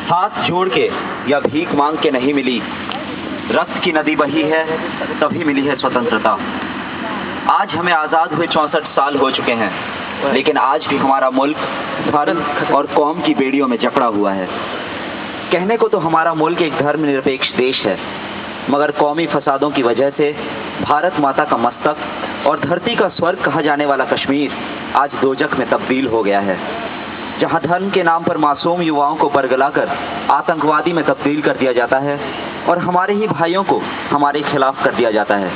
हाथ जोड़ के या भीख मांग के नहीं मिली, रक्त की नदी बही है तभी मिली है स्वतंत्रता। आज हमें आज़ाद हुए 64 साल हो चुके हैं, लेकिन आज भी हमारा मुल्क भारत और कौम की बेड़ियों में जकड़ा हुआ है। कहने को तो हमारा मुल्क एक धर्मनिरपेक्ष देश है, मगर कौमी फसादों की वजह से भारत माता का मस्तक और धरती का स्वर्ग कहा जाने वाला कश्मीर आज दोजख में तब्दील हो गया है, जहां धर्म के नाम पर मासूम युवाओं को बरगलाकर आतंकवादी में तब्दील कर दिया जाता है और हमारे ही भाइयों को हमारे खिलाफ कर दिया जाता है।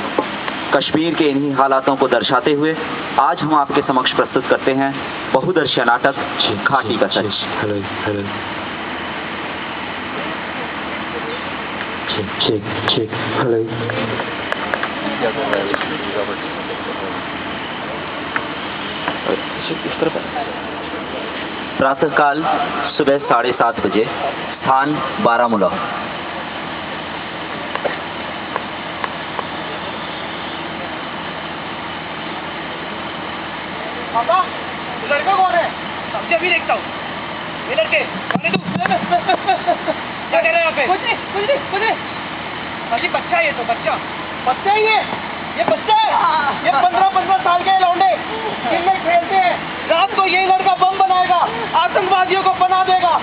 कश्मीर के इन्हीं हालातों को दर्शाते हुए आज हम आपके समक्ष प्रस्तुत करते हैं बहुदर्शीय नाटक घाटी का सच। प्रातःकाल सुबह 7:30 बजे, स्थान बारामूला। पापा, लड़का कौन है? सबसे अभी देखता हूँ। ये लड़के, क्या कर रहे हैं यहाँ पे? कुछ नहीं। अजी बच्चा है, ये तो बच्चा ही है। ये बच्चा है। ये 15 साल के लौंडे दिन में खेलते हैं, रात को यही लड़का बम बनाएगा, आतंकवादियों को बना देगा।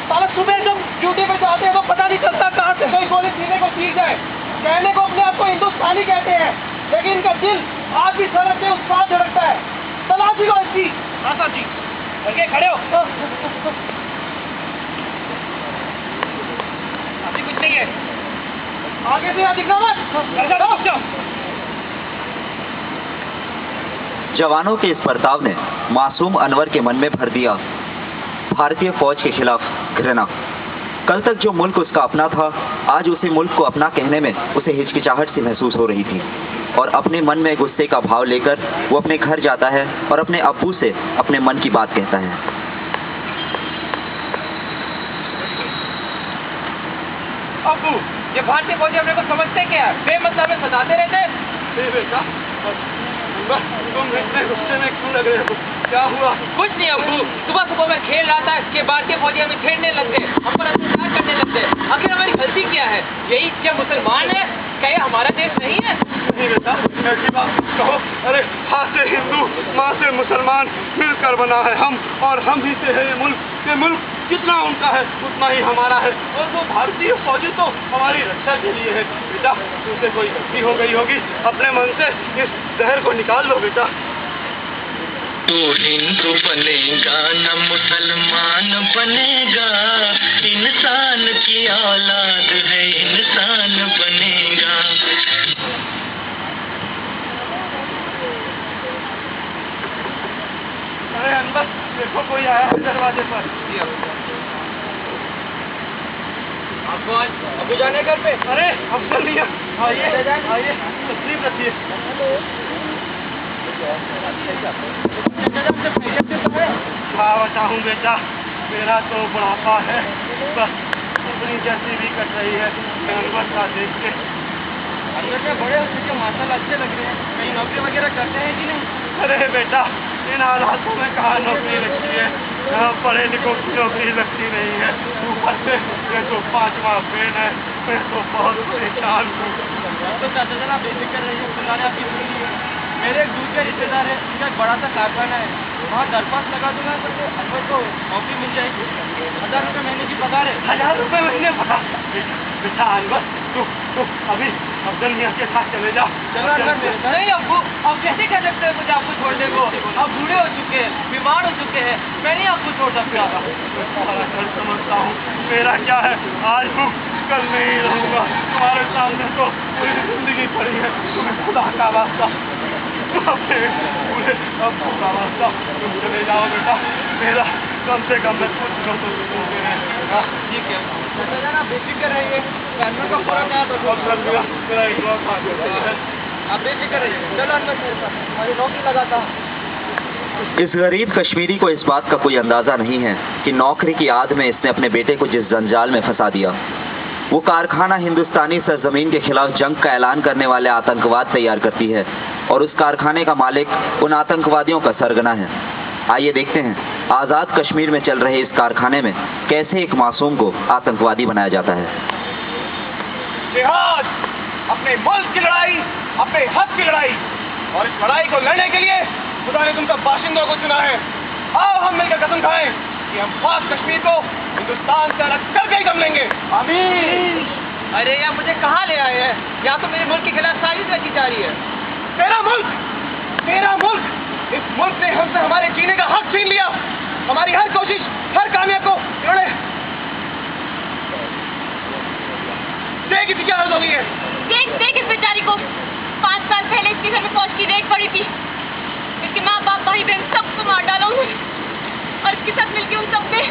साला सुबह जब ड्यूटी पे जाते हैं तो पता नहीं चलता कहाँ से कोई गोली सीने को सीख जाए। कहने को अपने आप को हिंदुस्तानी कहते हैं, लेकिन इनका दिल आज भी सड़क के उस पार धड़कता है। तलाशी लो इसकी। हाँ सर जी। लड़के खड़े हो। अभी कुछ नहीं है, आगे से यहाँ दिखना मत। जवानों के इस बर्ताव ने मासूम अनवर के मन में भर दिया भारतीय फौज के खिलाफ घृणा। कल तक जो मुल्क उसका अपना था, आज उसी मुल्क को अपना कहने में उसे हिचकिचाहट सी महसूस हो रही थी और अपने मन में गुस्से का भाव लेकर वो अपने घर जाता है और अपने अब्बू से अपने मन की बात कहता है। अब्बू, ये भारतीय फौजी अपने को समझते क्या है? बेमतलब में सताते रहते हैं। नहीं बेटा, तुम इतने गुस्से में क्यों लग रहे हो? क्या हुआ? कुछ नहीं अब्बू, सुबह मैं खेल रहा था कि भारतीय फौजी हमें छेड़ने लग गए, हम पर अत्याचार करने लग गए। आखिर हमारी गलती क्या है? यही क्या मुसलमान है? क्या ये हमारा देश नहीं है? नहीं बेटा, ऐसी बात कहो। अरे हाथ से हिंदू, माँ से मुसलमान मिलकर बना है हम, और हम ही से है ये मुल्क। ये मुल्क जितना उनका है उतना ही हमारा है, और वो भारतीय फौजी तो हमारी रक्षा के लिए है। बेटा, तुमसे कोई गलती हो गई होगी, अपने मन से इस जहर को निकाल लो बेटा। तू हिंदू बनेगा न मुसलमान बनेगा, इंसान की औलाद है, इंसान बनेगा। अरे अनवर, देखो कोई आया है दरवाजे पर। आपको आज अभी जाने घर पे? अरे अब चल लिया। आइए तस्लीम रखिए। हाँ बताऊँ बेटा, मेरा तो बुढ़ापा है, बस अपनी जैसी भी कट रही है अनवर का देख के। अनवर में बड़े हो चुके, माशाल्लाह अच्छे लग रहे हैं। कहीं नौकरी वगैरह करते हैं कि नहीं? अरे बेटा, इन हालातों में कहाँ नौकरी लगती है? यहाँ पढ़े लिखों की नौकरी लगती नहीं है। ऊपर से ये तो 5वां फेल है, मैं तो बहुत परेशान हूँ। तो चाचा जरा बेफिक्र रहिए, खुदा ने आपकी सुनी है। मेरे एक दूर के रिश्तेदार है, उनका एक बड़ा सा कारखाना है, वहाँ दरख्वास्त लगा दूंगा तो अनवर को नौकरी मिल जाएगी। 1000 रुपये महीने की पगार है। 1000 रुपये महीने पगार? बेटा अनवर, तू अभी अफजल मियाँ के साथ चले जा। चलो अनवर, नहीं अब्बू, अब कैसे कह सकते हैं मुझे आपको छोड़ने को? अब बूढ़े हो चुके हैं, बीमार हो चुके हैं, मैं नहीं आपको छोड़ सकता। मैं समझता हूँ, मेरा क्या है, आज हूँ कल नहीं रहूँगा। तुम्हारे सामने तो पूरी जिंदगी पड़ी है, तुम्हें खुदा का वास्ता, अपने पूरे अब्बू का वास्ता, तुम चले जाओ बेटा। मेरा कम से कम मैं कुछ तो सुनोगे हैं। ठीक है, आप बेफिक्र रहिए, अनवर का पूरा ख्याल रखो। मेरा एक बार बात होता है, आप बेफिक्र रहिए। चलो अनवर, हमारी नौकरी लगाता हूँ। इस गरीब कश्मीरी को इस बात का कोई अंदाजा नहीं है कि नौकरी की आद में इसने अपने बेटे को जिस जंजाल में फंसा दिया, वो कारखाना हिंदुस्तानी सरजमीन के खिलाफ जंग का ऐलान करने वाले आतंकवाद तैयार करती है और उस कारखाने का मालिक उन आतंकवादियों का सरगना है। आइए देखते हैं आजाद कश्मीर में चल रहे इस कारखाने में कैसे एक मासूम को आतंकवादी बनाया जाता है। जिहाद, अपने मुल्क की लड़ाई, अपने हक की लड़ाई, और इस लड़ाई को लड़ने के लिए खुदा ने तुम सब बाशिंदों को चुना है। आओ हम मिलकर कसम खाएं कि हम खास कश्मीर को हिंदुस्तान से अलग करके ही दम लेंगे। आमीन। अरे यार मुझे कहाँ ले आए हैं? या तो मेरे मुल्क के खिलाफ साजिश रची जा रही है। तेरा मुल्क, इस मुल्क ने हमसे हमारे जीने का हक छीन लिया। हमारी हर कोशिश, हर कामयाबी को इन्होंने देख इसकी क्या हालत हो गई है। देख इस बेचारी को। 5 साल पहले इसके घर में फौज की रेड पड़ी थी। इसके माँ बाप, भाई बहन सबको मार डाला उन्होंने, और इसके साथ मिलकर उन सब ने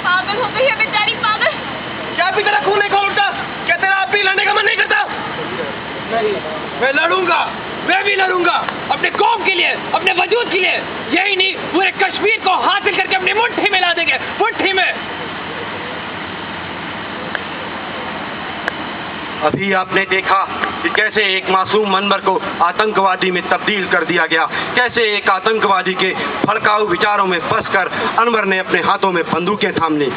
पागल हो गई है बेचारी, पागल। क्या अभी तेरा खून नहीं खोल उठता? क्या तेरा आप भी लड़ने का मन नहीं करता? नहीं, मैं लड़ूंगा, मैं भी लड़ूंगा अपने कौम के लिए, अपने वजूद के लिए। यही नहीं, पूरे कश्मीर को हासिल करके अपनी मुट्ठी में ला देंगे, मुट्ठी में। अभी आपने देखा कि कैसे एक मासूम अनवर को आतंकवादी में तब्दील कर दिया गया, कैसे एक आतंकवादी के भड़काऊ विचारों में फंसकर अनवर ने अपने हाथों में बंदूकें थाम ली।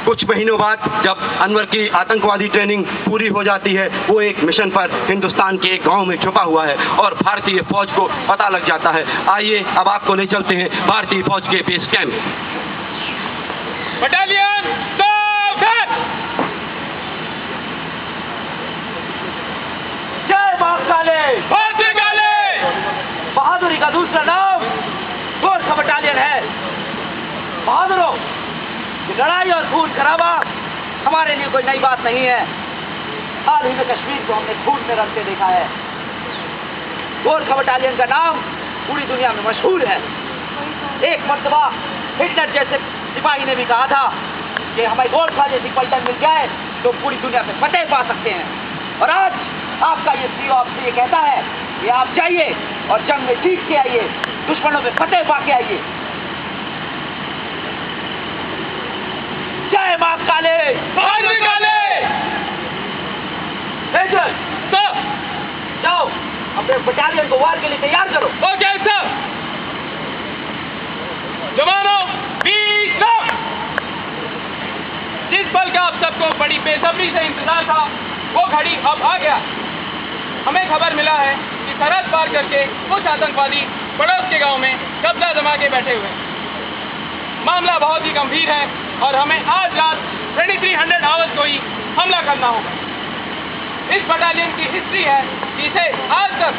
कुछ महीनों बाद जब अनवर की आतंकवादी ट्रेनिंग पूरी हो जाती है, वो एक मिशन पर हिंदुस्तान के एक गांव में छुपा हुआ है और भारतीय फौज को पता लग जाता है। आइए अब आपको ले चलते हैं भारतीय फौज के बेस कैंप। बटालियन सावधान। जय मां काले, भारतीय काले। बहादुरी का दूसरा नाम गोरखा बटालियन है। बहादुरों, ये लड़ाई और खून खराबा हमारे लिए कोई नई बात नहीं है। हाल ही में कश्मीर को हमने खून में रंगते देखा है। गोरखा बटालियन का नाम पूरी दुनिया में मशहूर है। एक मर्तबा हिटलर जैसे सिपाही ने भी कहा था कि हमें गोरखा जैसी पलटन मिल जाए तो पूरी दुनिया में फतेह पा सकते हैं। और आज आपका ये सीओ आपसे ये कहता है कि आप जाइए और जंग में जीत के आइए, दुश्मनों में फतेह पा के आइए। जय मां काले, भारतीय काले। मेजर सर, जाओ अपने बटालियन को वार के लिए तैयार करो। Okay sir. जवानों, जिस पल का आप सबको बड़ी बेसब्री से इंतजार था, वो घड़ी अब आ गया। हमें खबर मिला है कि सरहद पार करके कुछ आतंकवादी पड़ोस के गांव में कब्जा जमा के बैठे हुए हैं। मामला बहुत ही गंभीर है और हमें आज रात 2300 आवर्स को ही हमला करना होगा। इस बटालियन की हिस्ट्री है कि इसे आज तक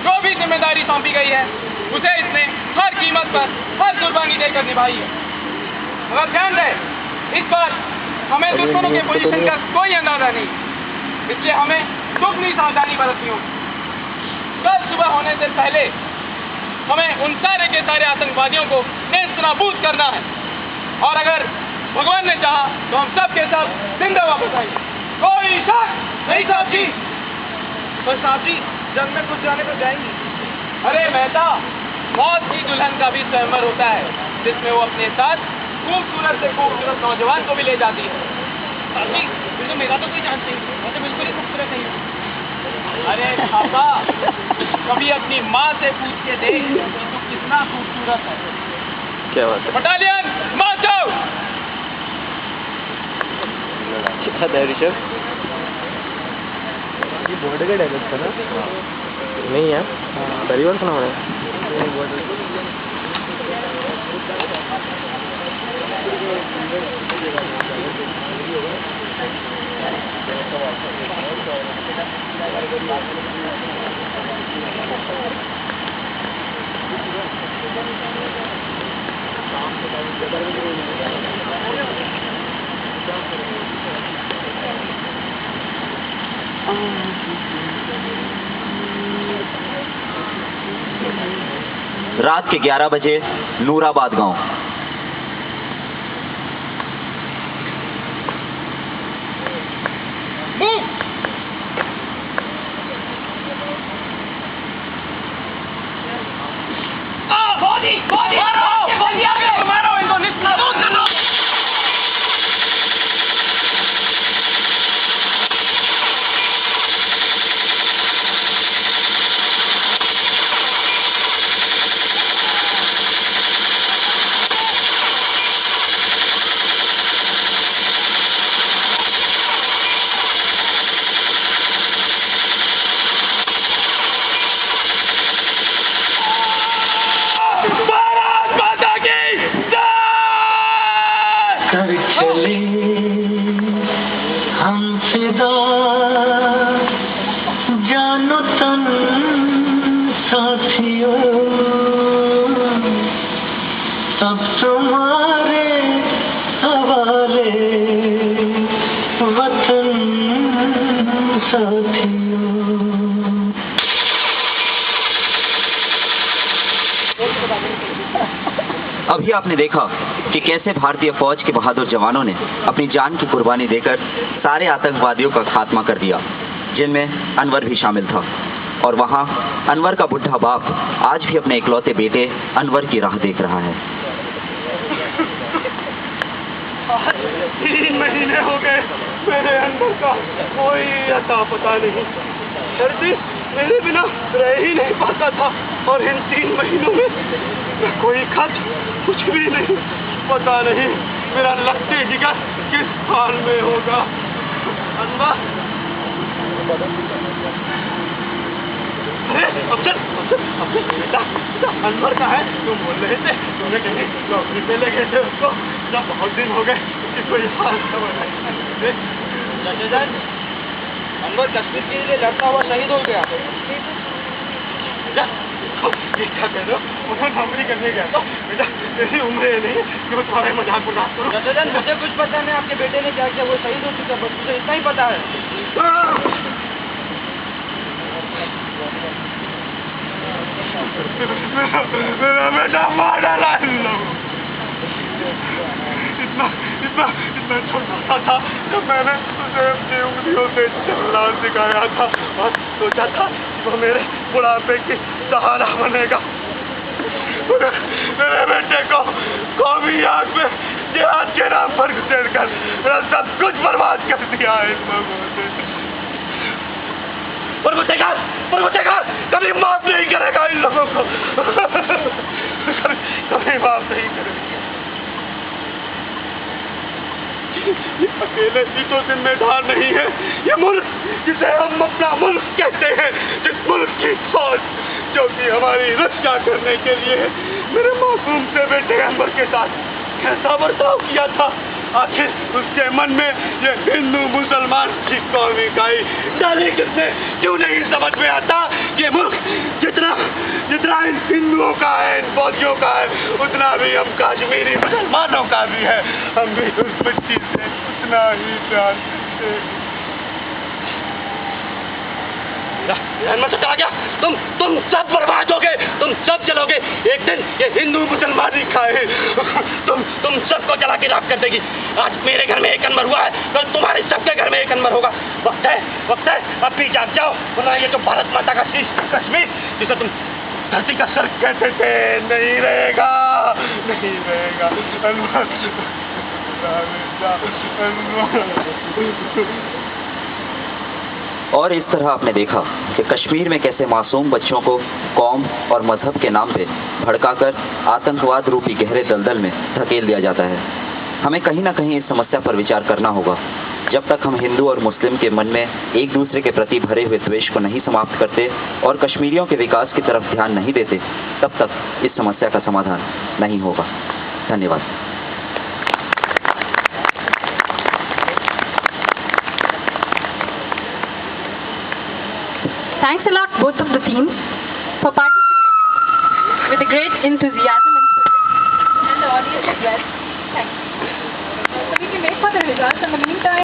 जो भी जिम्मेदारी सौंपी गई है उसे इसने हर कीमत पर हर कुर्बानी देकर निभाई है। मगर ध्यान रहे, इस बार हमें दुश्मनों के पोजीशन का कोई अंदाजा नहीं, इसलिए हमें दुगनी सावधानी बरतनी होगी। कल सुबह होने से पहले हमें उन सारे के सारे आतंकवादियों को नेस्तनाबूद करना है, और अगर भगवान ने चाहा तो हम सब के सब जिंदा वापस आएंगे। कोई शक नहीं साहब जी। तो साहब जी, जंग में कुछ जाने तो जाएंगे। अरे मेहता, मौत की दुल्हन का भी स्वयंवर होता है, जिसमें वो अपने साथ खूबसूरत से खूबसूरत नौजवान को भी ले जाती है। साहब जी, तो मेरा तो कोई चांस नहीं, मैं तो बिल्कुल ही खूबसूरत नहीं हूँ। अरे पापा, कभी अपनी माँ से पूछ के देख कि तू कितना खूबसूरत है। क्या बात है? बटालियन मार्च आउट। ऋषभ ये बॉर्डर का डायलॉग था ना? नहीं यार, पहली बार सुना मैंने। रात के 11 बजे नूराबाद गांव। चले हम फिदा जानो तन साथियों सब तुम्हारे हवाले वतन साथियों। अभी आपने देखा कि कैसे भारतीय फौज के बहादुर जवानों ने अपनी जान की कुर्बानी देकर सारे आतंकवादियों का खात्मा कर दिया, जिनमें अनवर भी शामिल था। और वहाँ अनवर का बुढ़ा बाप आज भी अपने इकलौते बेटे अनवर की राह देख रहा है। 3 महीने हो गए मेरे अंदर का कोई अता पता नहीं। सर्दी मेरे बिना रह ही नहीं पाता था, और इन 3 महीनों में कोई खत कुछ भी नहीं। पता नहीं मेरा लक्ष्य जिगर किस हाल में होगा। अनवर, अरे अफसर बेटा अनवर का है, तुम बोल रहे थे तुमने कहीं नौकरी पे ले गए थे उसको। जब बहुत दिन हो गए कि कोई हाल खबर नहीं। अनवर कश्मीर के लिए लड़ता हुआ शहीद हो गया। क्या कह रहे हो? उन्हें नौकरी करने गया था बेटा, मेरी उम्र नहीं कि वो तुम्हारे मजाक करो। मुझे कुछ पता नहीं आपके बेटे ने क्या किया, वो शहीद हो चुका, बस मुझे इतना ही पता है। मेरा बेटा मार डाला इन लोगों। इतना छोटा था जब मैंने उसे अपनी उंगलियों से चलना सिखाया था, और सोचा था कि वो मेरे बुढ़ापे की सहारा बनेगा। मेरे बेटे को कौमी आग में जिहाद के नाम पर घुसेड़ कर मेरा सब कुछ बर्बाद कर दिया है इन लोगों ने। पर कभी माफ नहीं करेगा इन लोगों को। कभी माफ नहीं करेगा। अकेले ही तो जिम्मेदार नहीं है ये मुल्क, जिसे हम अपना मुल्क कहते हैं, जिस मुल्क की फौज जो कि हमारी रक्षा करने के लिए मेरे मासूम से बेटे अनवर के साथ कैसा बर्ताव किया था। आखिर उसके मन में ये हिंदू मुसलमान की कौमी इकाई डाली किसने? क्यों नहीं समझ में आता कि मुल्क जितना इन हिंदुओं का है, इन फौजियों का है, उतना भी हम कश्मीरी मुसलमानों का भी है। हम भी उस मिट्टी से उतना ही प्यार करते हैं। से कहा गया तुम सब बर्बाद होगे, तुम सब जलोगे। एक दिन ये हिंदू मुसलमानी खाए तुम सबको जला के राख कर देगी। आज मेरे घर में एक अनवर हुआ है, कल तुम्हारे सबके घर में एक अनवर होगा। वक्त है अब भी जाग जाओ, वरना ये जो भारत माता का शीश कश्मीर जिसे तुम धरती का सर कहते थे नहीं रहेगा। और इस तरह आपने देखा कि कश्मीर में कैसे मासूम बच्चों को कौम और मजहब के नाम पे भड़काकर आतंकवाद रूपी गहरे दलदल में धकेल दिया जाता है। हमें कहीं ना कहीं इस समस्या पर विचार करना होगा। जब तक हम हिंदू और मुस्लिम के मन में एक दूसरे के प्रति भरे हुए द्वेष को नहीं समाप्त करते और कश्मीरियों के विकास की तरफ ध्यान नहीं देते, तब तक इस समस्या का समाधान नहीं होगा। धन्यवाद। Thanks a lot, both of the teams, for participating with a great enthusiasm.